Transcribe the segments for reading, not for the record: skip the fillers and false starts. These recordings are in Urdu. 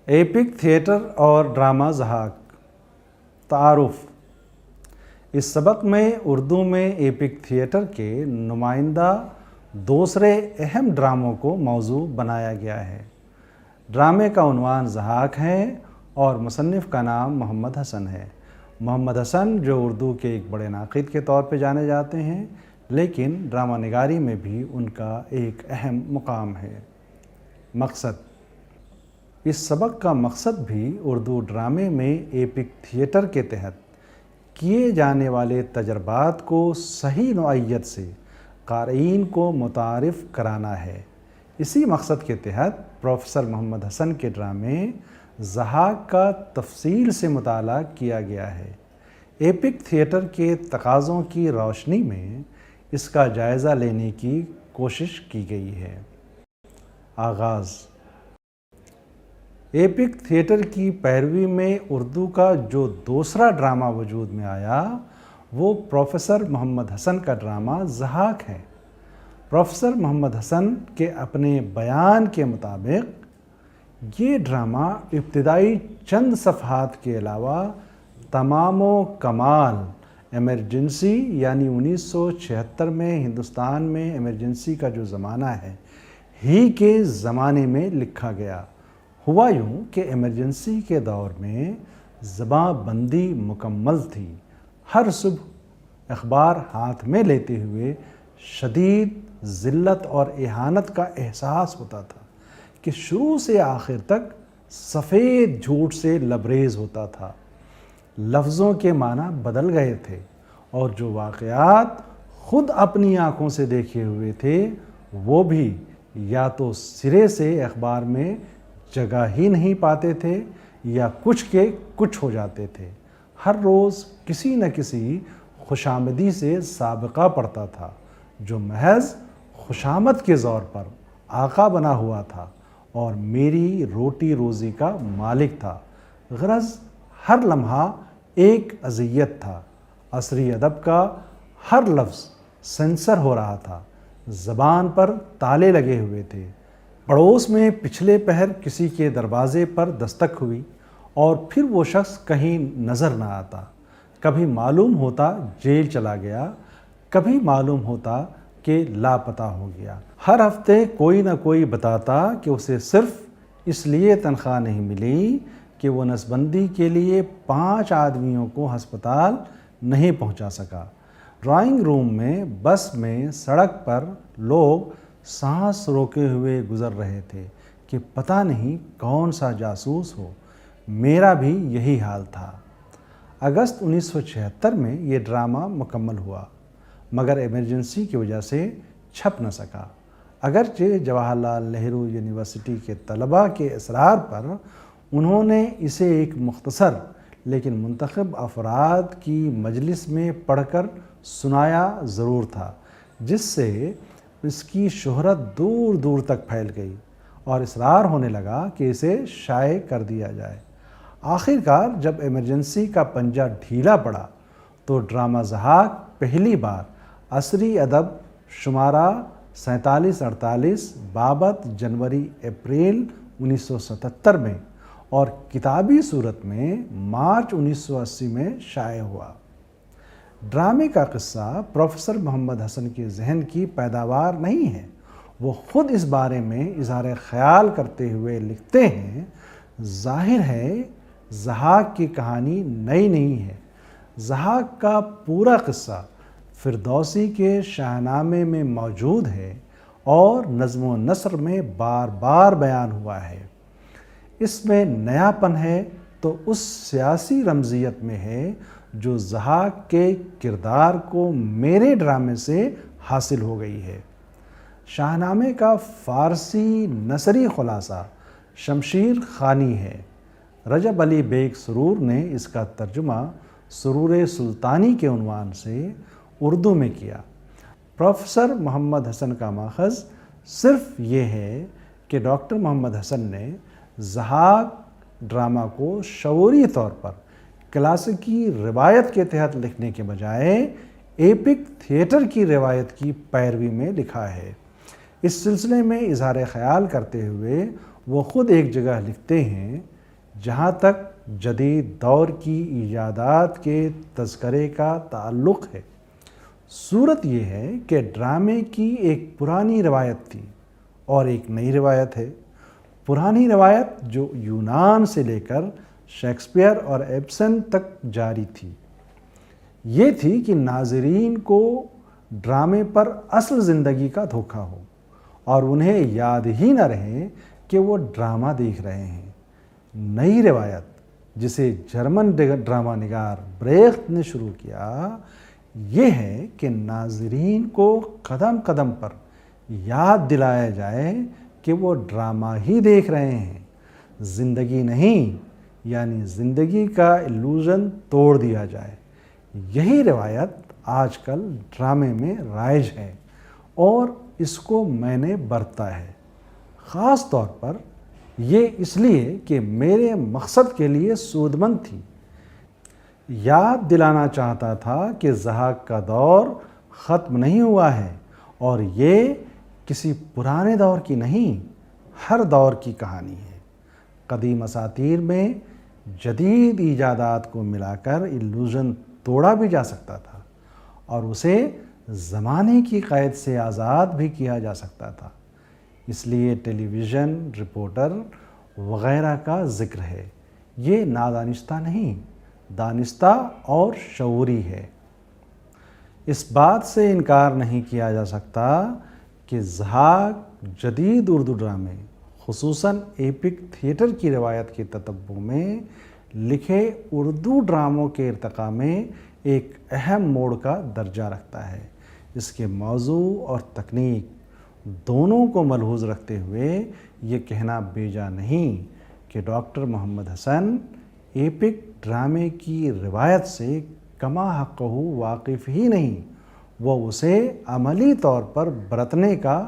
ایپک تھیٹر اور ڈرامہ ضحاک تعارف۔ اس سبق میں اردو میں ایپک تھیٹر کے نمائندہ دوسرے اہم ڈراموں کو موضوع بنایا گیا ہے۔ ڈرامے کا عنوان ضحاک ہے اور مصنف کا نام محمد حسن ہے۔ محمد حسن جو اردو کے ایک بڑے ناقد کے طور پہ جانے جاتے ہیں، لیکن ڈرامہ نگاری میں بھی ان کا ایک اہم مقام ہے۔ مقصد: اس سبق کا مقصد بھی اردو ڈرامے میں ایپک تھیٹر کے تحت کیے جانے والے تجربات کو صحیح نوعیت سے قارئین کو متعارف کرانا ہے۔ اسی مقصد کے تحت پروفیسر محمد حسن کے ڈرامے ضحاک کا تفصیل سے مطالعہ کیا گیا ہے۔ ایپک تھیٹر کے تقاضوں کی روشنی میں اس کا جائزہ لینے کی کوشش کی گئی ہے۔ آغاز: ایپک تھیٹر کی پیروی میں اردو کا جو دوسرا ڈرامہ وجود میں آیا وہ پروفیسر محمد حسن کا ڈرامہ ضحاک ہے۔ پروفیسر محمد حسن کے اپنے بیان کے مطابق یہ ڈرامہ ابتدائی چند صفحات کے علاوہ تمام و کمال ایمرجنسی یعنی 1976 میں ہندوستان میں ایمرجنسی کا جو زمانہ ہے ہی کے زمانے میں لکھا گیا۔ ہوا یوں کہ ایمرجنسی کے دور میں زباں بندی مکمل تھی۔ ہر صبح اخبار ہاتھ میں لیتے ہوئے شدید ذلت اور اہانت کا احساس ہوتا تھا کہ شروع سے آخر تک سفید جھوٹ سے لبریز ہوتا تھا۔ لفظوں کے معنی بدل گئے تھے اور جو واقعات خود اپنی آنکھوں سے دیکھے ہوئے تھے وہ بھی یا تو سرے سے اخبار میں جگہ ہی نہیں پاتے تھے یا کچھ کے کچھ ہو جاتے تھے۔ ہر روز کسی نہ کسی خوشامدی سے سابقہ پڑتا تھا جو محض خوشامد کے زور پر آقا بنا ہوا تھا اور میری روٹی روزی کا مالک تھا۔ غرض ہر لمحہ ایک اذیت تھا۔ عصری ادب کا ہر لفظ سینسر ہو رہا تھا۔ زبان پر تالے لگے ہوئے تھے۔ پڑوس میں پچھلے پہر کسی کے دروازے پر دستک ہوئی اور پھر وہ شخص کہیں نظر نہ آتا۔ کبھی معلوم ہوتا جیل چلا گیا، کبھی معلوم ہوتا کہ لاپتہ ہو گیا۔ ہر ہفتے کوئی نہ کوئی بتاتا کہ اسے صرف اس لیے تنخواہ نہیں ملی کہ وہ نسبندی کے لیے 5 آدمیوں کو ہسپتال نہیں پہنچا سکا۔ ڈرائنگ روم میں، بس میں، سڑک پر لوگ سانس روکے ہوئے گزر رہے تھے کہ پتہ نہیں کون سا جاسوس ہو۔ میرا بھی یہی حال تھا۔ اگست 1976 میں یہ ڈرامہ مکمل ہوا مگر ایمرجنسی کی وجہ سے چھپ نہ سکا۔ اگرچہ جواہر لال نہرو یونیورسٹی کے طلباء کے اصرار پر انہوں نے اسے ایک مختصر لیکن منتخب افراد کی مجلس میں پڑھ کر سنایا ضرور تھا، جس سے اس کی شہرت دور دور تک پھیل گئی اور اصرار ہونے لگا کہ اسے شائع کر دیا جائے۔ آخر کار جب ایمرجنسی کا پنجہ ڈھیلا پڑا تو ڈرامہ ضحاک پہلی بار عصری ادب شمارہ 4748 بابت جنوری اپریل 1977 میں اور کتابی صورت میں مارچ 1980 میں شائع ہوا۔ ڈرامے کا قصہ پروفیسر محمد حسن کے ذہن کی پیداوار نہیں ہے۔ وہ خود اس بارے میں اظہار خیال کرتے ہوئے لکھتے ہیں: ظاہر ہے ضحاک کی کہانی نئی نہیں ہے۔ ضحاک کا پورا قصہ فردوسی کے شاہ نامے میں موجود ہے اور نظم و نثر میں بار بار بیان ہوا ہے۔ اس میں نیا پن ہے تو اس سیاسی رمزیت میں ہے جو ضحاک کے کردار کو میرے ڈرامے سے حاصل ہو گئی ہے۔ شاہ نامے کا فارسی نثری خلاصہ شمشیر خوانی ہے۔ رجب علی بیگ سرور نے اس کا ترجمہ سرور سلطانی کے عنوان سے اردو میں کیا۔ پروفیسر محمد حسن کا ماخذ صرف یہ ہے کہ ڈاکٹر محمد حسن نے ضحاک ڈرامہ کو شعوری طور پر کلاسیکی روایت کے تحت لکھنے کے بجائے ایپک تھیٹر کی روایت کی پیروی میں لکھا ہے۔ اس سلسلے میں اظہار خیال کرتے ہوئے وہ خود ایک جگہ لکھتے ہیں جہاں تک جدید دور کی ایجادات کے تذکرے کا تعلق ہے، صورت یہ ہے کہ ڈرامے کی ایک پرانی روایت تھی اور ایک نئی روایت ہے۔ پرانی روایت جو یونان سے لے کر شیکسپیئر اور ایبسن تک جاری تھی، یہ تھی کہ ناظرین کو ڈرامے پر اصل زندگی کا دھوکہ ہو اور انہیں یاد ہی نہ رہے کہ وہ ڈرامہ دیکھ رہے ہیں۔ نئی روایت جسے جرمن ڈرامہ نگار بریخت نے شروع کیا، یہ ہے کہ ناظرین کو قدم قدم پر یاد دلایا جائے کہ وہ ڈرامہ ہی دیکھ رہے ہیں، زندگی نہیں، یعنی زندگی کا الوژن توڑ دیا جائے۔ یہی روایت آج کل ڈرامے میں رائج ہے اور اس کو میں نے برتا ہے، خاص طور پر یہ اس لیے کہ میرے مقصد کے لیے سود مند تھی۔ یاد دلانا چاہتا تھا کہ ضحاک کا دور ختم نہیں ہوا ہے اور یہ کسی پرانے دور کی نہیں، ہر دور کی کہانی ہے۔ قدیم اساطیر میں جدید ایجادات کو ملا کر الوژن توڑا بھی جا سکتا تھا اور اسے زمانے کی قید سے آزاد بھی کیا جا سکتا تھا۔ اس لیے ٹیلی ویژن رپورٹر وغیرہ کا ذکر ہے۔ یہ نادانستہ نہیں، دانستہ اور شعوری ہے۔ اس بات سے انکار نہیں کیا جا سکتا کہ ضحاک جدید اردو ڈرامے، خصوصاً ایپک تھیٹر کی روایت کے تتبع میں لکھے اردو ڈراموں کے ارتقاء میں ایک اہم موڑ کا درجہ رکھتا ہے۔ اس کے موضوع اور تکنیک دونوں کو ملحوظ رکھتے ہوئے یہ کہنا بیجا نہیں کہ ڈاکٹر محمد حسن ایپک ڈرامے کی روایت سے کما حقہ واقف ہی نہیں، وہ اسے عملی طور پر برتنے کا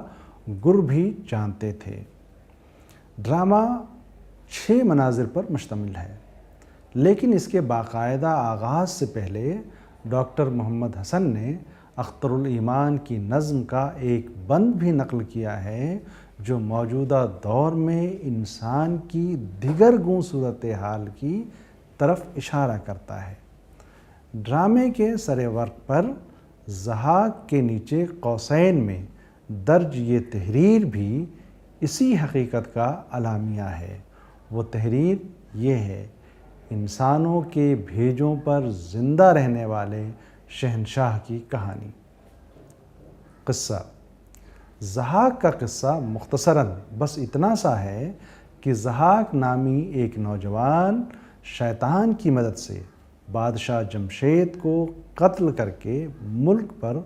گر بھی جانتے تھے۔ ڈرامہ 6 مناظر پر مشتمل ہے، لیکن اس کے باقاعدہ آغاز سے پہلے ڈاکٹر محمد حسن نے اختر الایمان کی نظم کا ایک بند بھی نقل کیا ہے جو موجودہ دور میں انسان کی دیگر گوں صورتحال کی طرف اشارہ کرتا ہے۔ ڈرامے کے سر ورق پر ضحاک کے نیچے قوسین میں درج یہ تحریر بھی اسی حقیقت کا اعلامیہ ہے۔ وہ تحریر یہ ہے: انسانوں کے بھیجوں پر زندہ رہنے والے شہنشاہ کی کہانی۔ قصہ: ضحاک کا قصہ مختصراً بس اتنا سا ہے کہ ضحاک نامی ایک نوجوان شیطان کی مدد سے بادشاہ جمشید کو قتل کر کے ملک پر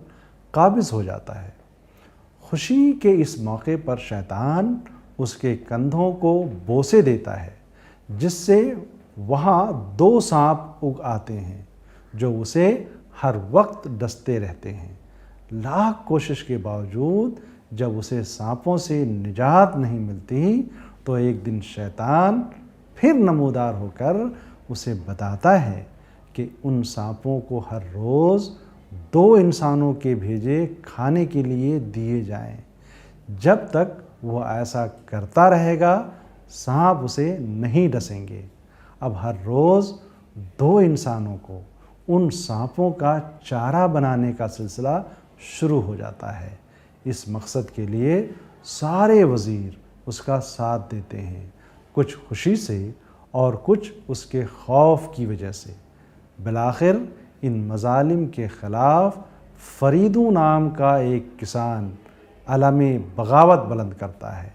قابض ہو جاتا ہے۔ خوشی کے اس موقع پر شیطان اس کے کندھوں کو بوسے دیتا ہے، جس سے وہاں 2 سانپ اگ آتے ہیں جو اسے ہر وقت ڈستے رہتے ہیں۔ لاکھ کوشش کے باوجود جب اسے سانپوں سے نجات نہیں ملتی تو ایک دن شیطان پھر نمودار ہو کر اسے بتاتا ہے کہ ان سانپوں کو ہر روز 2 انسانوں کے بھیجے کھانے کے لیے دیے جائیں۔ جب تک وہ ایسا کرتا رہے گا سانپ اسے نہیں ڈسیں گے۔ اب ہر روز 2 انسانوں کو ان سانپوں کا چارہ بنانے کا سلسلہ شروع ہو جاتا ہے۔ اس مقصد کے لیے سارے وزیر اس کا ساتھ دیتے ہیں، کچھ خوشی سے اور کچھ اس کے خوف کی وجہ سے۔ بالآخر ان مظالم کے خلاف فریدوں نام کا ایک کسان علم بغاوت بلند کرتا ہے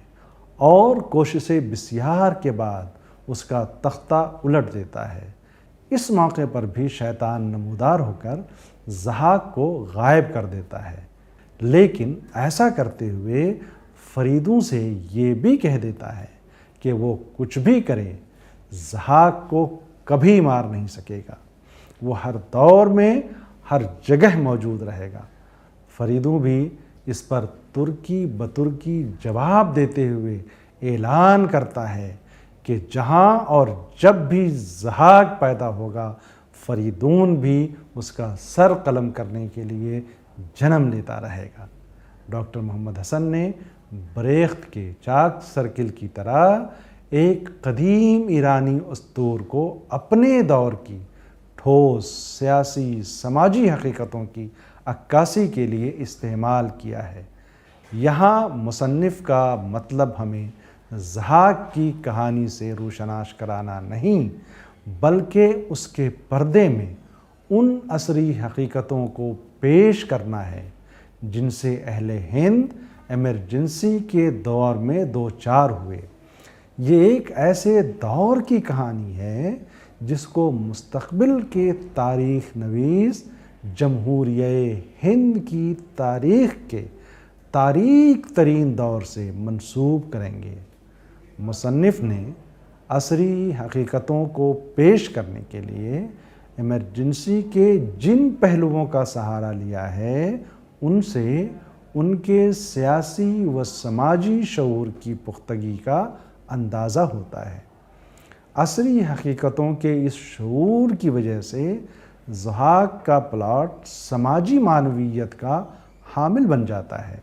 اور کوششیں بسیار کے بعد اس کا تختہ الٹ دیتا ہے۔ اس موقع پر بھی شیطان نمودار ہو کر ضحاک کو غائب کر دیتا ہے، لیکن ایسا کرتے ہوئے فریدوں سے یہ بھی کہہ دیتا ہے کہ وہ کچھ بھی کرے ضحاک کو کبھی مار نہیں سکے گا، وہ ہر دور میں ہر جگہ موجود رہے گا۔ فریدوں بھی اس پر ترکی بترکی جواب دیتے ہوئے اعلان کرتا ہے کہ جہاں اور جب بھی ضحاک پیدا ہوگا فریدون بھی اس کا سر قلم کرنے کے لیے جنم لیتا رہے گا۔ ڈاکٹر محمد حسن نے بریخت کے چاک سرکل کی طرح ایک قدیم ایرانی اسطور کو اپنے دور کی ٹھوس سیاسی سماجی حقیقتوں کی عکاسی کے لیے استعمال کیا ہے۔ یہاں مصنف کا مطلب ہمیں ضحاک کی کہانی سے روشناس کرانا نہیں، بلکہ اس کے پردے میں ان عصری حقیقتوں کو پیش کرنا ہے جن سے اہل ہند ایمرجنسی کے دور میں دوچار ہوئے۔ یہ ایک ایسے دور کی کہانی ہے جس کو مستقبل کے تاریخ نویس جمہوریہ ہند کی تاریخ کے تاریک ترین دور سے منسوب کریں گے۔ مصنف نے عصری حقیقتوں کو پیش کرنے کے لیے ایمرجنسی کے جن پہلوؤں کا سہارا لیا ہے ان سے ان کے سیاسی و سماجی شعور کی پختگی کا اندازہ ہوتا ہے۔ عصری حقیقتوں کے اس شعور کی وجہ سے ضحاک کا پلاٹ سماجی معنویت کا حامل بن جاتا ہے۔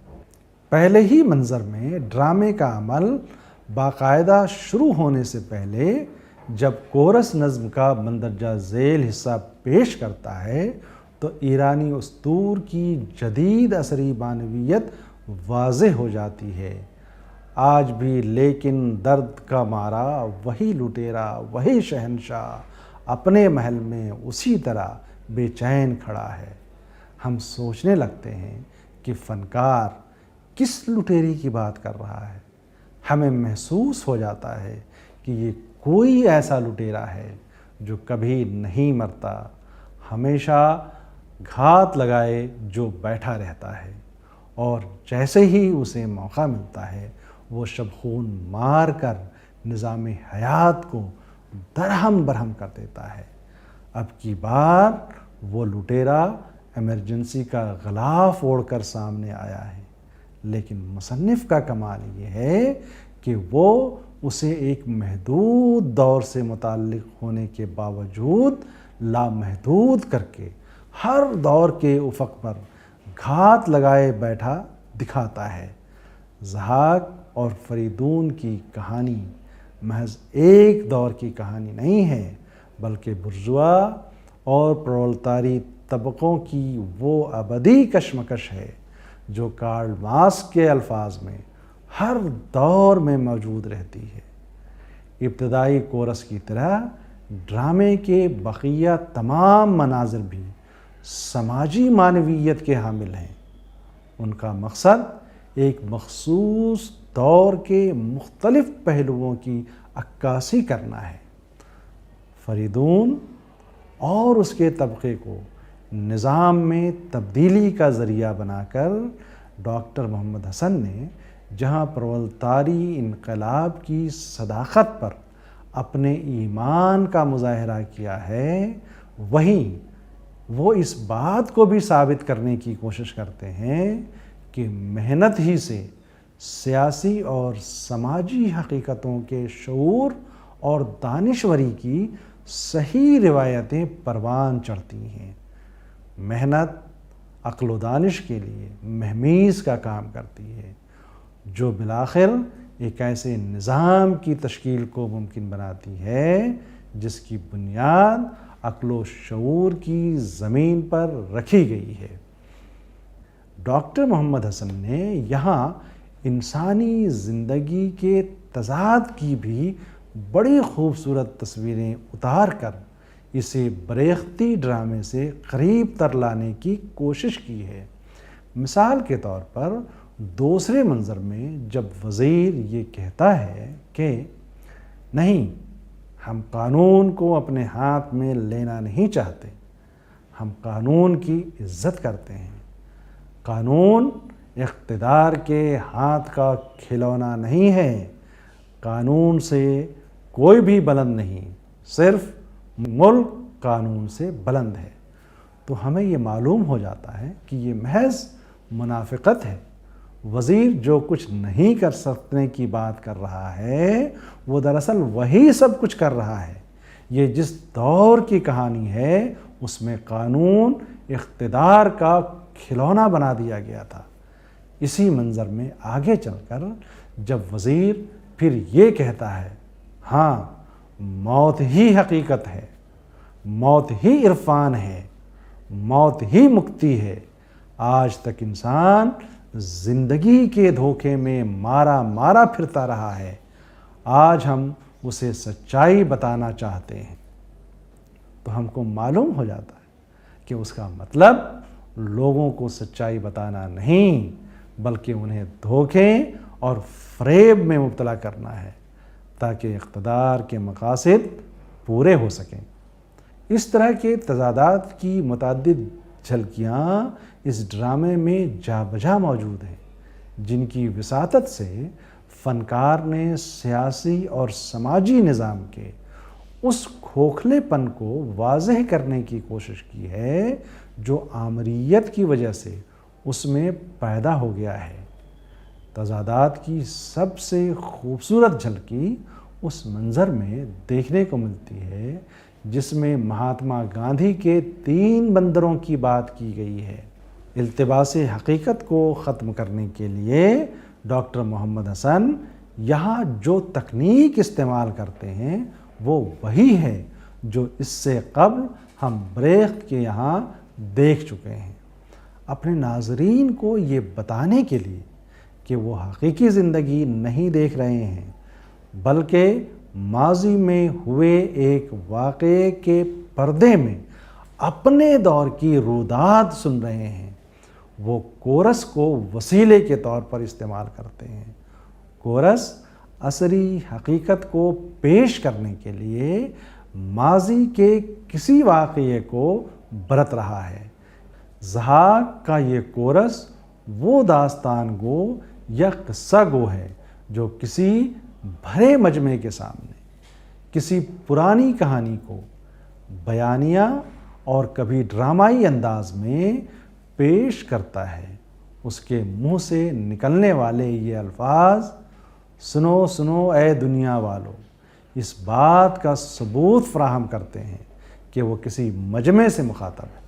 پہلے ہی منظر میں ڈرامے کا عمل باقاعدہ شروع ہونے سے پہلے جب کورس نظم کا مندرجہ ذیل حصہ پیش کرتا ہے تو ایرانی اسطور کی جدید عصری معنویت واضح ہو جاتی ہے۔ آج بھی لیکن درد کا مارا وہی لٹیرا وہی شہنشاہ اپنے محل میں اسی طرح بے چین کھڑا ہے۔ ہم سوچنے لگتے ہیں کہ فنکار کس لٹیری کی بات کر رہا ہے۔ ہمیں محسوس ہو جاتا ہے کہ یہ کوئی ایسا لٹیرا ہے جو کبھی نہیں مرتا، ہمیشہ گھات لگائے جو بیٹھا رہتا ہے، اور جیسے ہی اسے موقع ملتا ہے وہ شبخون مار کر نظام حیات کو درہم برہم کر دیتا ہے۔ اب کی بار وہ لٹیرا ایمرجنسی کا غلاف اوڑھ کر سامنے آیا ہے، لیکن مصنف کا کمال یہ ہے کہ وہ اسے ایک محدود دور سے متعلق ہونے کے باوجود لامحدود کر کے ہر دور کے افق پر گھات لگائے بیٹھا دکھاتا ہے۔ ضحاک اور فریدون کی کہانی محض ایک دور کی کہانی نہیں ہے، بلکہ برجوا اور پرولتاری طبقوں کی وہ ابدی کشمکش ہے جو کارل مارکس کے الفاظ میں ہر دور میں موجود رہتی ہے۔ ابتدائی کورس کی طرح ڈرامے کے بقیہ تمام مناظر بھی سماجی معنویت کے حامل ہیں۔ ان کا مقصد ایک مخصوص دور کے مختلف پہلوؤں کی عکاسی کرنا ہے۔ فریدون اور اس کے طبقے کو نظام میں تبدیلی کا ذریعہ بنا کر ڈاکٹر محمد حسن نے جہاں پرولتاری انقلاب کی صداقت پر اپنے ایمان کا مظاہرہ کیا ہے، وہیں وہ اس بات کو بھی ثابت کرنے کی کوشش کرتے ہیں کہ محنت ہی سے سیاسی اور سماجی حقیقتوں کے شعور اور دانشوری کی صحیح روایتیں پروان چڑھتی ہیں۔ محنت عقل و دانش کے لیے مہمیز کا کام کرتی ہے جو بالآخر ایک ایسے نظام کی تشکیل کو ممکن بناتی ہے جس کی بنیاد عقل و شعور کی زمین پر رکھی گئی ہے۔ ڈاکٹر محمد حسن نے یہاں انسانی زندگی کے تضاد کی بھی بڑی خوبصورت تصویریں اتار کر اسے بریختی ڈرامے سے قریب تر لانے کی کوشش کی ہے۔ مثال کے طور پر دوسرے منظر میں جب وزیر یہ کہتا ہے کہ نہیں، ہم قانون کو اپنے ہاتھ میں لینا نہیں چاہتے، ہم قانون کی عزت کرتے ہیں۔ قانون اقتدار کے ہاتھ کا کھلونا نہیں ہے، قانون سے کوئی بھی بلند نہیں، صرف ملک قانون سے بلند ہے۔ تو ہمیں یہ معلوم ہو جاتا ہے کہ یہ محض منافقت ہے۔ وزیر جو کچھ نہیں کر سکنے کی بات کر رہا ہے وہ دراصل وہی سب کچھ کر رہا ہے۔ یہ جس دور کی کہانی ہے اس میں قانون اقتدار کا کھلونا بنا دیا گیا تھا۔ اسی منظر میں آگے چل کر جب وزیر پھر یہ کہتا ہے ہاں، موت ہی حقیقت ہے، موت ہی عرفان ہے، موت ہی مکتی ہے۔ آج تک انسان زندگی کے دھوکے میں مارا مارا پھرتا رہا ہے، آج ہم اسے سچائی بتانا چاہتے ہیں۔ تو ہم کو معلوم ہو جاتا ہے کہ اس کا مطلب لوگوں کو سچائی بتانا نہیں، بلکہ انہیں دھوکے اور فریب میں مبتلا کرنا ہے تاکہ اقتدار کے مقاصد پورے ہو سکیں۔ اس طرح کے تضادات کی متعدد جھلکیاں اس ڈرامے میں جا بجا موجود ہیں، جن کی وساطت سے فنکار نے سیاسی اور سماجی نظام کے اس کھوکھلے پن کو واضح کرنے کی کوشش کی ہے جو آمریت کی وجہ سے اس میں پیدا ہو گیا ہے۔ تضادات کی سب سے خوبصورت جھلکی اس منظر میں دیکھنے کو ملتی ہے جس میں مہاتما گاندھی کے 3 بندروں کی بات کی گئی ہے۔ التباس حقیقت کو ختم کرنے کے لیے ڈاکٹر محمد حسن یہاں جو تکنیک استعمال کرتے ہیں وہ وہی ہے جو اس سے قبل ہم بریخت کے یہاں دیکھ چکے ہیں۔ اپنے ناظرین کو یہ بتانے کے لیے کہ وہ حقیقی زندگی نہیں دیکھ رہے ہیں، بلکہ ماضی میں ہوئے ایک واقعے کے پردے میں اپنے دور کی روداد سن رہے ہیں، وہ کورس کو وسیلے کے طور پر استعمال کرتے ہیں۔ کورس عصری حقیقت کو پیش کرنے کے لیے ماضی کے کسی واقعے کو برت رہا ہے۔ ضحاک کا یہ کورس وہ داستان گو یا قصہ گو ہے جو کسی بھرے مجمع کے سامنے کسی پرانی کہانی کو بیانیہ اور کبھی ڈرامائی انداز میں پیش کرتا ہے۔ اس کے منہ سے نکلنے والے یہ الفاظ سنو سنو اے دنیا والو اس بات کا ثبوت فراہم کرتے ہیں کہ وہ کسی مجمع سے مخاطب ہے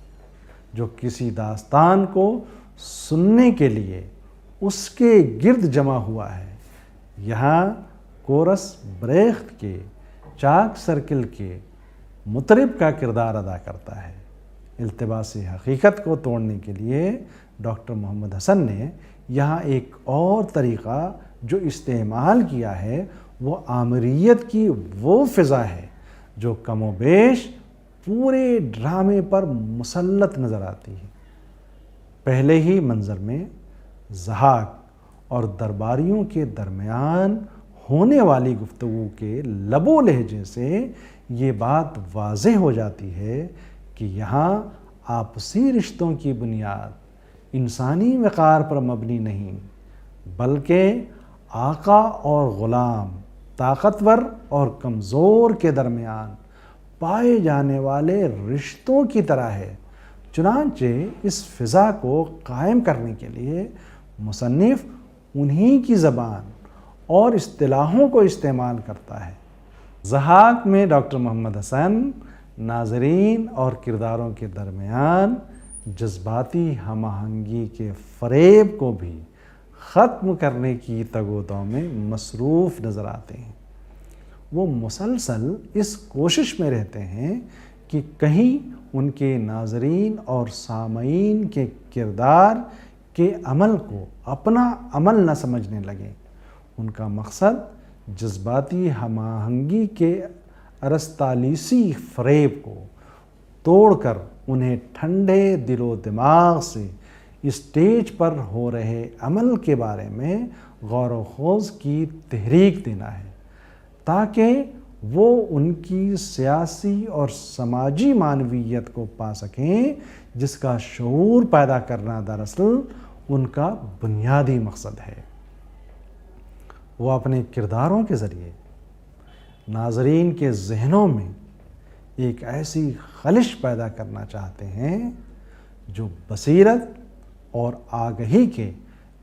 جو کسی داستان کو سننے کے لیے اس کے گرد جمع ہوا ہے۔ یہاں کورس بریخت کے چاک سرکل کے مطرب کا کردار ادا کرتا ہے۔ التباس حقیقت کو توڑنے کے لیے ڈاکٹر محمد حسن نے یہاں ایک اور طریقہ جو استعمال کیا ہے وہ آمریت کی وہ فضا ہے جو کم و بیش پورے ڈرامے پر مسلط نظر آتی ہے۔ پہلے ہی منظر میں ضحاک اور درباریوں کے درمیان ہونے والی گفتگو کے لب و لہجے سے یہ بات واضح ہو جاتی ہے کہ یہاں آپسی رشتوں کی بنیاد انسانی وقار پر مبنی نہیں، بلکہ آقا اور غلام، طاقتور اور کمزور کے درمیان پائے جانے والے رشتوں کی طرح ہے۔ چنانچہ اس فضا کو قائم کرنے کے لیے مصنف انہی کی زبان اور اصطلاحوں کو استعمال کرتا ہے۔ ضحاک میں ڈاکٹر محمد حسن ناظرین اور کرداروں کے درمیان جذباتی ہم آہنگی کے فریب کو بھی ختم کرنے کی تگ و دو میں مصروف نظر آتے ہیں۔ وہ مسلسل اس کوشش میں رہتے ہیں کہ کہیں ان کے ناظرین اور سامعین کے کردار کے عمل کو اپنا عمل نہ سمجھنے لگیں۔ ان کا مقصد جذباتی ہم آہنگی کے ارسطالیسی فریب کو توڑ کر انہیں ٹھنڈے دل و دماغ سے اسٹیج پر ہو رہے عمل کے بارے میں غور و خوض کی تحریک دینا ہے تاکہ وہ ان کی سیاسی اور سماجی معنویت کو پا سکیں، جس کا شعور پیدا کرنا دراصل ان کا بنیادی مقصد ہے۔ وہ اپنے کرداروں کے ذریعے ناظرین کے ذہنوں میں ایک ایسی خلش پیدا کرنا چاہتے ہیں جو بصیرت اور آگہی کے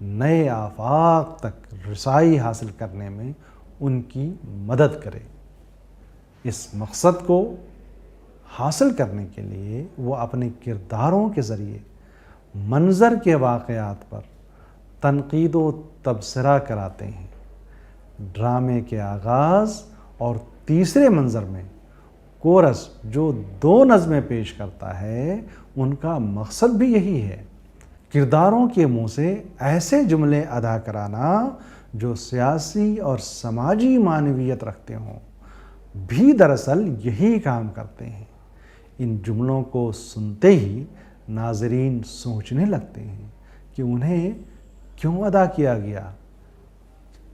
نئے آفاق تک رسائی حاصل کرنے میں ان کی مدد کرے۔ اس مقصد کو حاصل کرنے کے لیے وہ اپنے کرداروں کے ذریعے منظر کے واقعات پر تنقید و تبصرہ کراتے ہیں۔ ڈرامے کے آغاز اور تیسرے منظر میں کورس جو 2 نظمیں پیش کرتا ہے ان کا مقصد بھی یہی ہے، کرداروں کے منہ سے ایسے جملے ادا کرانا جو سیاسی اور سماجی معنویت رکھتے ہوں، بھی دراصل یہی کام کرتے ہیں۔ ان جملوں کو سنتے ہی ناظرین سوچنے لگتے ہیں کہ انہیں کیوں ادا کیا گیا۔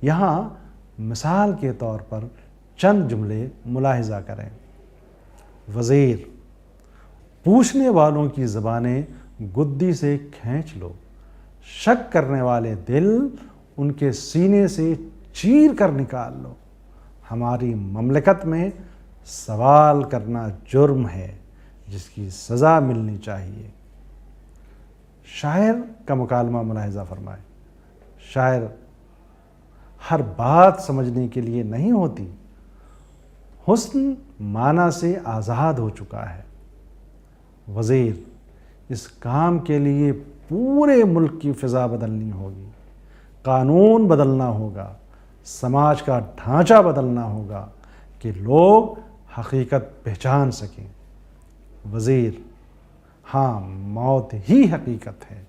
یہاں مثال کے طور پر چند جملے ملاحظہ کریں۔ وزیر، پوچھنے والوں کی زبانیں گدی سے کھینچ لو، شک کرنے والے دل ان کے سینے سے چیر کر نکال لو۔ ہماری مملکت میں سوال کرنا جرم ہے جس کی سزا ملنی چاہیے۔ شاعر کا مکالمہ ملاحظہ فرمائے۔ شاعر ہر بات سمجھنے کے لیے نہیں ہوتی، حسن معنی سے آزاد ہو چکا ہے۔ وزیر، اس کام کے لیے پورے ملک کی فضا بدلنی ہوگی، قانون بدلنا ہوگا، سماج کا ڈھانچہ بدلنا ہوگا کہ لوگ حقیقت پہچان سکیں۔ وزیر، ہاں، موت ہی حقیقت ہے،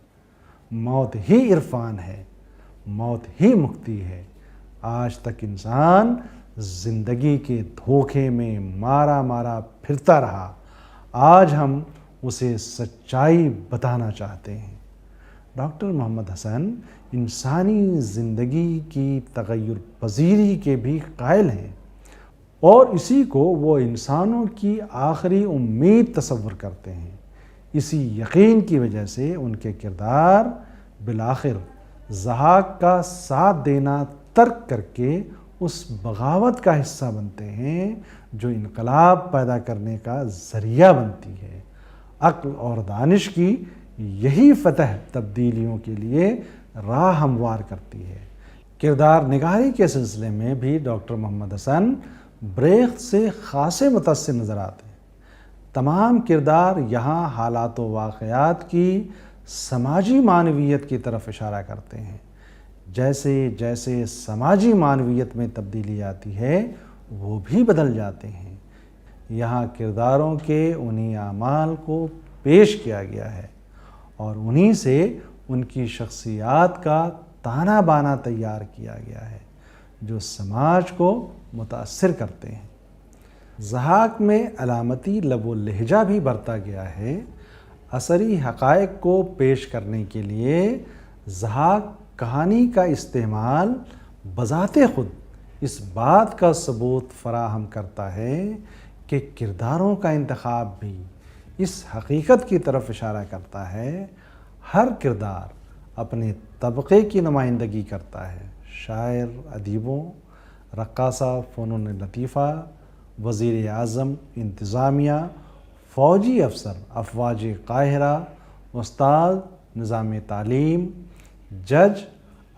موت ہی عرفان ہے، موت ہی مکتی ہے۔ آج تک انسان زندگی کے دھوکے میں مارا مارا پھرتا رہا، آج ہم اسے سچائی بتانا چاہتے ہیں۔ ڈاکٹر محمد حسن انسانی زندگی کی تغیر پذیری کے بھی قائل ہیں، اور اسی کو وہ انسانوں کی آخری امید تصور کرتے ہیں۔ اسی یقین کی وجہ سے ان کے کردار بالآخر ضحاک کا ساتھ دینا ترک کر کے اس بغاوت کا حصہ بنتے ہیں جو انقلاب پیدا کرنے کا ذریعہ بنتی ہے۔ عقل اور دانش کی یہی فتح تبدیلیوں کے لیے راہ ہموار کرتی ہے۔ کردار نگاری کے سلسلے میں بھی ڈاکٹر محمد حسن بریخت سے خاصے متاثر نظر آتے ہیں۔ تمام کردار یہاں حالات و واقعات کی سماجی معنویت کی طرف اشارہ کرتے ہیں۔ جیسے جیسے سماجی معنویت میں تبدیلی آتی ہے وہ بھی بدل جاتے ہیں۔ یہاں کرداروں کے انہی اعمال کو پیش کیا گیا ہے اور انہی سے ان کی شخصیات کا تانا بانا تیار کیا گیا ہے جو سماج کو متاثر کرتے ہیں۔ ضحاک میں علامتی لب و لہجہ بھی برتا گیا ہے۔ عصری حقائق کو پیش کرنے کے لیے ضحاک کہانی کا استعمال بذات خود اس بات کا ثبوت فراہم کرتا ہے کہ کرداروں کا انتخاب بھی اس حقیقت کی طرف اشارہ کرتا ہے، ہر کردار اپنے طبقے کی نمائندگی کرتا ہے۔ شاعر، ادیبوں، رقاصہ، فنون لطیفہ، وزیر اعظم، انتظامیہ، فوجی افسر، افواج قاہرہ، استاد، نظام تعلیم، جج،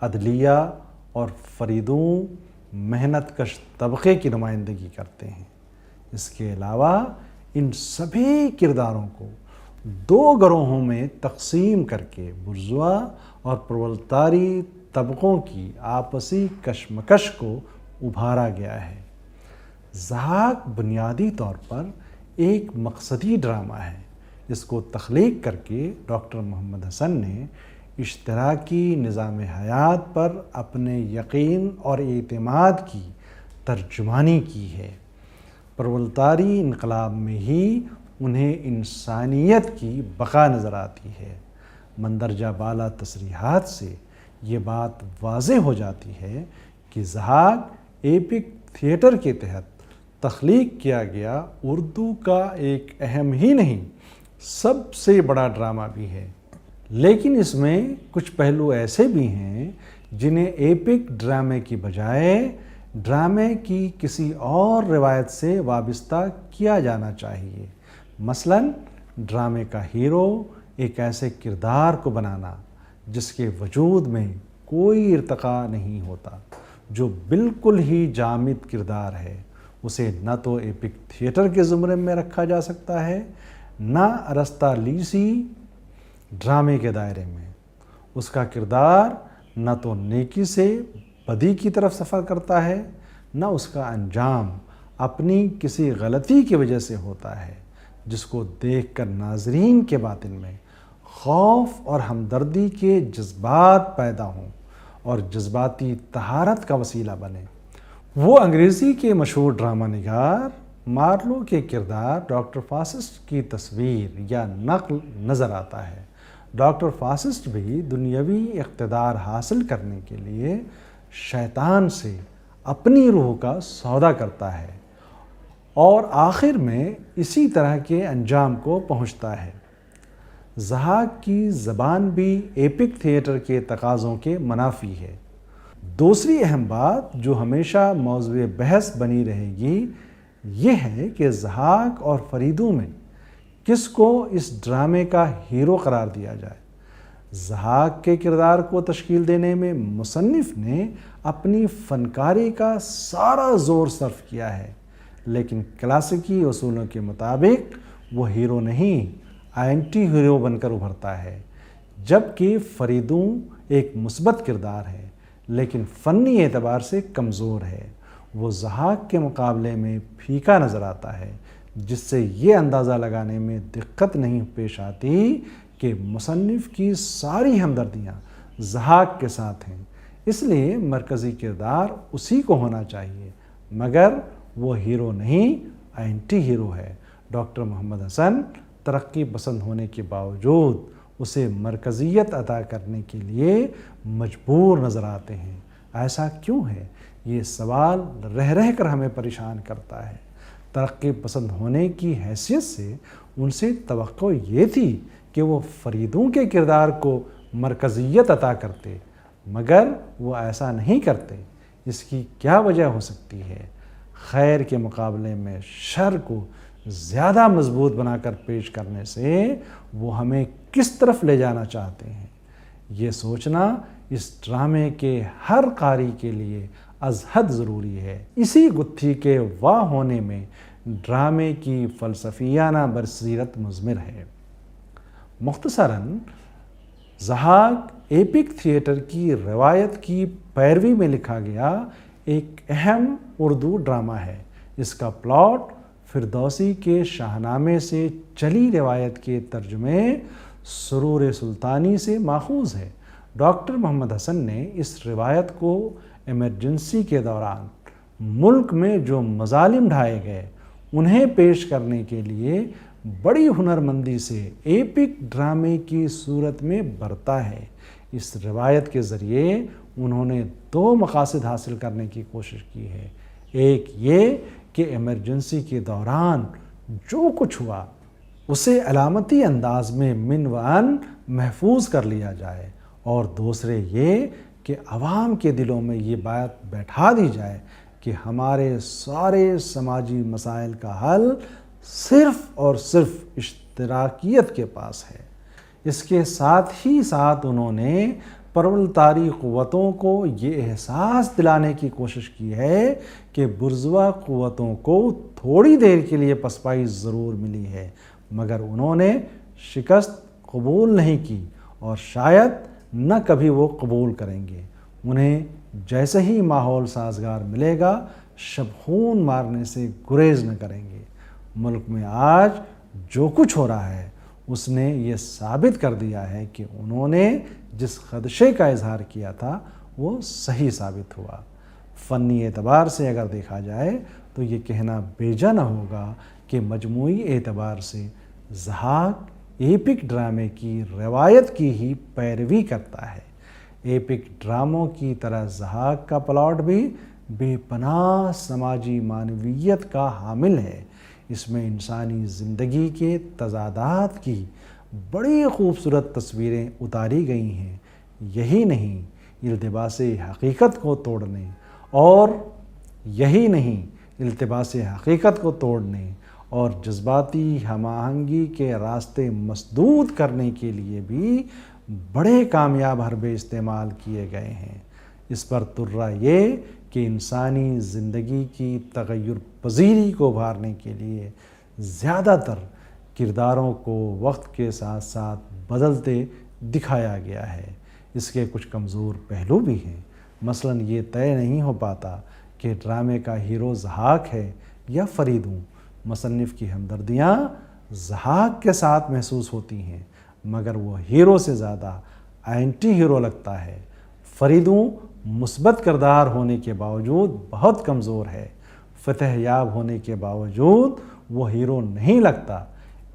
عدلیہ اور فریدوں محنت کش طبقے کی نمائندگی کرتے ہیں۔ اس کے علاوہ ان سبھی کرداروں کو 2 گروہوں میں تقسیم کر کے برجوا اور پرولتاری طبقوں کی آپسی کشمکش کو ابھارا گیا ہے۔ ضحاک بنیادی طور پر ایک مقصدی ڈرامہ ہے۔ اس کو تخلیق کر کے ڈاکٹر محمد حسن نے اشتراکی نظام حیات پر اپنے یقین اور اعتماد کی ترجمانی کی ہے۔ پرولتاری انقلاب میں ہی انہیں انسانیت کی بقا نظر آتی ہے۔ مندرجہ بالا تصریحات سے یہ بات واضح ہو جاتی ہے کہ ضحاک ایپک تھیٹر کے تحت تخلیق کیا گیا اردو کا ایک اہم ہی نہیں سب سے بڑا ڈرامہ بھی ہے۔ لیکن اس میں کچھ پہلو ایسے بھی ہیں جنہیں ایپک ڈرامے کی بجائے ڈرامے کی کسی اور روایت سے وابستہ کیا جانا چاہیے۔ مثلاً ڈرامے کا ہیرو ایک ایسے کردار کو بنانا جس کے وجود میں کوئی ارتقاء نہیں ہوتا، جو بالکل ہی جامد کردار ہے۔ اسے نہ تو ایپک تھیٹر کے زمرے میں رکھا جا سکتا ہے، نہ ارسطالیسی ڈرامے کے دائرے میں۔ اس کا کردار نہ تو نیکی سے بدی کی طرف سفر کرتا ہے، نہ اس کا انجام اپنی کسی غلطی کی وجہ سے ہوتا ہے، جس کو دیکھ کر ناظرین کے باطن میں خوف اور ہمدردی کے جذبات پیدا ہوں اور جذباتی طہارت کا وسیلہ بنے۔ وہ انگریزی کے مشہور ڈرامہ نگار مارلو کے کردار ڈاکٹر فاسسٹ کی تصویر یا نقل نظر آتا ہے۔ ڈاکٹر فاسسٹ بھی دنیاوی اقتدار حاصل کرنے کے لیے شیطان سے اپنی روح کا سودا کرتا ہے اور آخر میں اسی طرح کے انجام کو پہنچتا ہے۔ ضحاک کی زبان بھی ایپک تھیٹر کے تقاضوں کے منافی ہے۔ دوسری اہم بات جو ہمیشہ موضوع بحث بنی رہے گی یہ ہے کہ ضحاک اور فریدوں میں کس کو اس ڈرامے کا ہیرو قرار دیا جائے۔ ضحاک کے کردار کو تشکیل دینے میں مصنف نے اپنی فنکاری کا سارا زور صرف کیا ہے، لیکن کلاسیکی اصولوں کے مطابق وہ ہیرو نہیں، اینٹی ہیرو بن کر ابھرتا ہے، جبکہ فریدوں ایک مثبت کردار ہے لیکن فنی اعتبار سے کمزور ہے۔ وہ ضحاک کے مقابلے میں پھیکا نظر آتا ہے، جس سے یہ اندازہ لگانے میں دقت نہیں پیش آتی کہ مصنف کی ساری ہمدردیاں ضحاک کے ساتھ ہیں، اس لیے مرکزی کردار اسی کو ہونا چاہیے، مگر وہ ہیرو نہیں، اینٹی ہیرو ہے۔ ڈاکٹر محمد حسن ترقی پسند ہونے کے باوجود اسے مرکزیت عطا کرنے کے لیے مجبور نظر آتے ہیں۔ ایسا کیوں ہے؟ یہ سوال رہ رہ کر ہمیں پریشان کرتا ہے۔ ترقی پسند ہونے کی حیثیت سے ان سے توقع یہ تھی کہ وہ فریدوں کے کردار کو مرکزیت عطا کرتے، مگر وہ ایسا نہیں کرتے۔ اس کی کیا وجہ ہو سکتی ہے؟ خیر کے مقابلے میں شر کو زیادہ مضبوط بنا کر پیش کرنے سے وہ ہمیں کس طرف لے جانا چاہتے ہیں، یہ سوچنا اس ڈرامے کے ہر قاری کے لیے از حد ضروری ہے۔ اسی گتھی کے واہ ہونے میں ڈرامے کی فلسفیانہ بصیرت مضمر ہے۔ مختصراً، ضحاک ایپک تھیٹر کی روایت کی پیروی میں لکھا گیا ایک اہم اردو ڈرامہ ہے۔ اس کا پلاٹ فردوسی کے شاہ نامے سے چلی روایت کے ترجمے سرور سلطانی سے ماخوذ ہے۔ ڈاکٹر محمد حسن نے اس روایت کو ایمرجنسی کے دوران ملک میں جو مظالم ڈھائے گئے انہیں پیش کرنے کے لیے بڑی ہنرمندی سے ایپک ڈرامے کی صورت میں برتا ہے۔ اس روایت کے ذریعے انہوں نے دو مقاصد حاصل کرنے کی کوشش کی ہے۔ ایک یہ کہ ایمرجنسی کے دوران جو کچھ ہوا اسے علامتی انداز میں من و عن محفوظ کر لیا جائے، اور دوسرے یہ کہ عوام کے دلوں میں یہ بات بیٹھا دی جائے کہ ہمارے سارے سماجی مسائل کا حل صرف اور صرف اشتراکیت کے پاس ہے۔ اس کے ساتھ ہی ساتھ انہوں نے پرولتاری قوتوں کو یہ احساس دلانے کی کوشش کی ہے کہ برجوا قوتوں کو تھوڑی دیر کے لیے پسپائی ضرور ملی ہے، مگر انہوں نے شکست قبول نہیں کی اور شاید نہ کبھی وہ قبول کریں گے۔ انہیں جیسے ہی ماحول سازگار ملے گا شبخون مارنے سے گریز نہ کریں گے۔ ملک میں آج جو کچھ ہو رہا ہے اس نے یہ ثابت کر دیا ہے کہ انہوں نے جس خدشے کا اظہار کیا تھا وہ صحیح ثابت ہوا۔ فنی اعتبار سے اگر دیکھا جائے تو یہ کہنا بیجا نہ ہوگا کہ مجموعی اعتبار سے ضحاک ایپک ڈرامے کی روایت کی ہی پیروی کرتا ہے۔ ایپک ڈراموں کی طرح ضحاک کا پلاٹ بھی بے پناہ سماجی معنویت کا حامل ہے۔ اس میں انسانی زندگی کے تضادات کی بڑی خوبصورت تصویریں اتاری گئی ہیں۔ یہی نہیں، التباس حقیقت کو توڑنے اور جذباتی ہم آہنگی کے راستے مسدود کرنے کے لیے بھی بڑے کامیاب حربے استعمال کیے گئے ہیں۔ اس پر ترا یہ کہ انسانی زندگی کی تغیر پذیری کو ابھارنے کے لیے زیادہ تر کرداروں کو وقت کے ساتھ ساتھ بدلتے دکھایا گیا ہے۔ اس کے کچھ کمزور پہلو بھی ہیں۔ مثلاً یہ طے نہیں ہو پاتا کہ ڈرامے کا ہیرو ضحاک ہے یا فرید ہوں۔ مصنف کی ہمدردیاں ضحاک کے ساتھ محسوس ہوتی ہیں، مگر وہ ہیرو سے زیادہ اینٹی ہیرو لگتا ہے۔ فرید ہوں مثبت کردار ہونے کے باوجود بہت کمزور ہے، فتح یاب ہونے کے باوجود وہ ہیرو نہیں لگتا۔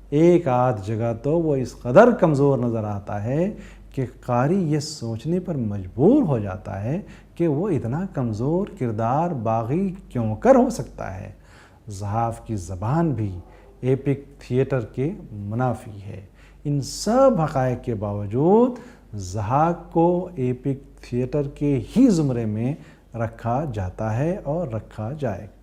ایک آدھ جگہ تو وہ اس قدر کمزور نظر آتا ہے کہ قاری یہ سوچنے پر مجبور ہو جاتا ہے کہ وہ اتنا کمزور کردار باغی کیوں کر ہو سکتا ہے۔ ضحاک کی زبان بھی ایپک تھیٹر کے منافی ہے۔ ان سب حقائق کے باوجود ضحاک کو ایپک تھیٹر کے ہی زمرے میں رکھا جاتا ہے اور رکھا جائے گا۔